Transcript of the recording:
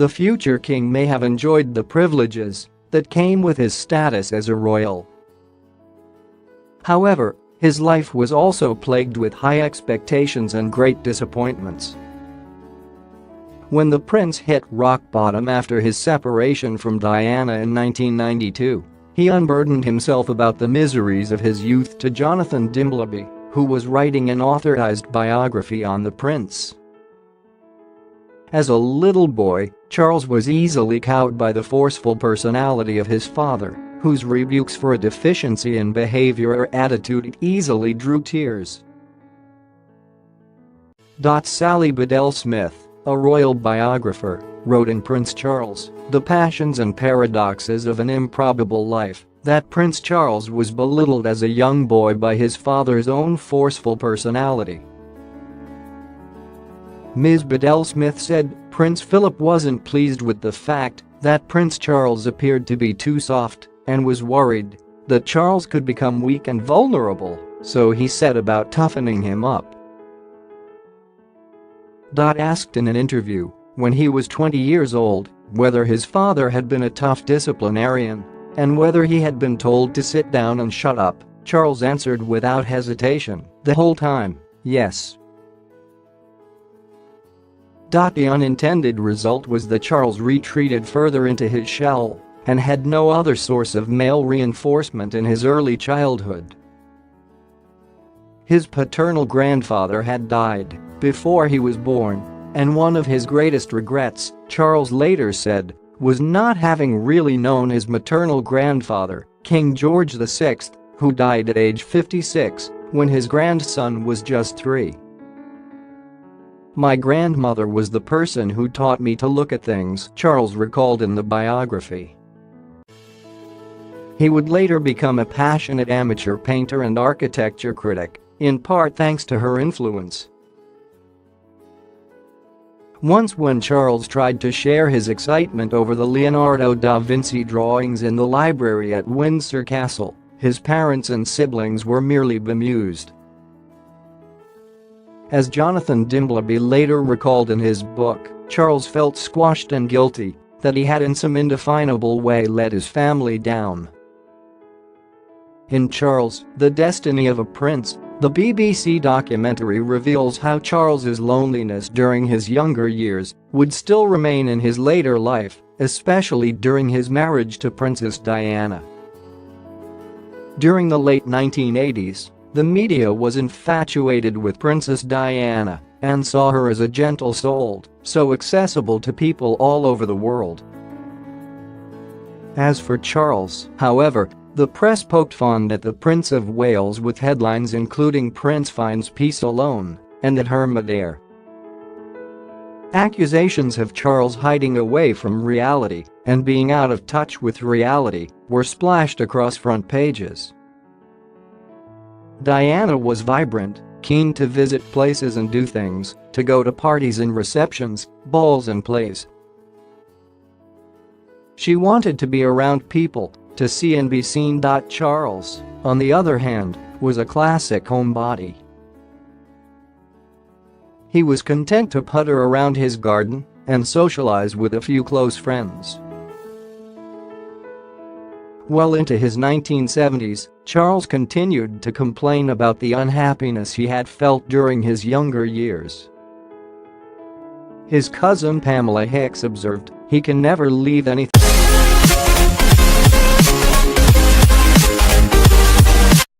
the future king may have enjoyed the privileges that came with his status as a royal. However, his life was also plagued with high expectations and great disappointments. When the prince hit rock bottom after his separation from Diana in 1992, he unburdened himself about the miseries of his youth to Jonathan Dimbleby, who was writing an authorised biography on the prince. As a little boy, Charles was easily cowed by the forceful personality of his father, whose rebukes for a deficiency in behaviour or attitude easily drew tears. Sally Bedell Smith, a royal biographer, wrote in Prince Charles, The Passions and Paradoxes of an Improbable Life, that Prince Charles was belittled as a young boy by his father's own forceful personality. Ms. Bedell Smith said Prince Philip wasn't pleased with the fact that Prince Charles appeared to be too soft and was worried that Charles could become weak and vulnerable, so he set about toughening him up. Asked in an interview, when he was 20 years old, whether his father had been a tough disciplinarian and whether he had been told to sit down and shut up, Charles answered without hesitation, the whole time, yes. The unintended result was that Charles retreated further into his shell and had no other source of male reinforcement in his early childhood. His paternal grandfather had died before he was born, and one of his greatest regrets, Charles later said, was not having really known his maternal grandfather, King George VI, who died at age 56 when his grandson was just 3. My grandmother was the person who taught me to look at things, Charles recalled in the biography. He would later become a passionate amateur painter and architecture critic, in part thanks to her influence. Once when Charles tried to share his excitement over the Leonardo da Vinci drawings in the library at Windsor Castle, his parents and siblings were merely bemused. As Jonathan Dimbleby later recalled in his book, Charles felt squashed and guilty that he had in some indefinable way let his family down. In Charles, The Destiny of a Prince, the BBC documentary reveals how Charles's loneliness during his younger years would still remain in his later life, especially during his marriage to Princess Diana. During the late 1980s, the media was infatuated with Princess Diana and saw her as a gentle soul, so accessible to people all over the world. As for Charles, however, the press poked fun at the Prince of Wales with headlines including Prince finds peace alone and at Hermit Heir. Accusations of Charles hiding away from reality and being out of touch with reality were splashed across front pages. Diana was vibrant, keen to visit places and do things, to go to parties and receptions, balls and plays. She wanted to be around people, to see and be seen. Charles, on the other hand, was a classic homebody. He was content to putter around his garden and socialise with a few close friends. Well into his 1970s, Charles continued to complain about the unhappiness he had felt during his younger years. His cousin Pamela Hicks observed, "He can never leave anything."